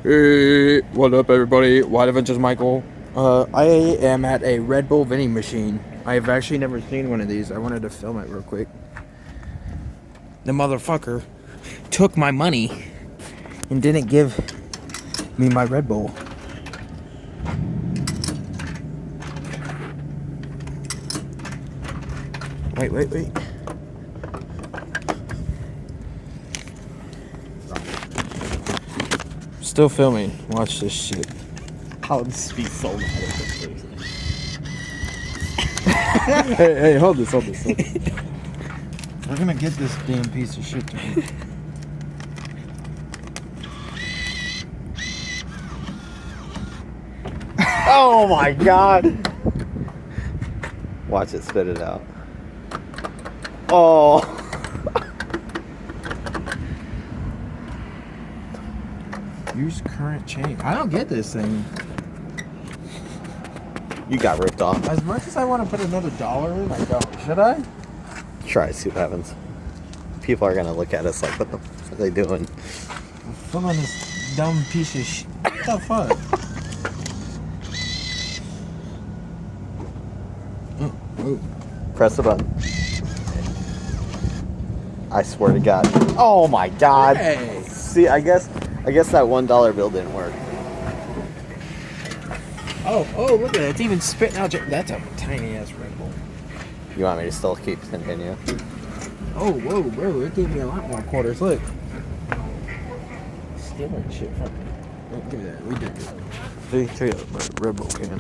Hey, what up, everybody? White Adventures Michael. I am at a Red Bull vending machine. I've actually never seen one of these. I wanted to film it real quick. The motherfucker took my money and didn't give me my Red Bull. Wait. Still filming. Watch this shit. I'll just be so mad at this person. Hey, hold this. We're gonna get this damn piece of shit to me. Oh my god! Watch it spit it out. Oh! Use current change. I don't get this thing. You got ripped off. As much as I want to put another dollar in, I don't. Should I? Try, see what happens. People are gonna look at us like, what the fuck are they doing? Filming this dumb piece of shit. What the fuck? Oh. Press the button. I swear to God. Oh my god! Hey. See, I guess that $1 bill didn't work. Oh, look at that. It's even spitting out. That's a tiny ass Red Bull. You want me to still keep continue? Oh, whoa, bro. It gave me a lot more quarters. Look. Stealing shit from me. Oh, give me that. We did good. 3 Red Bull can.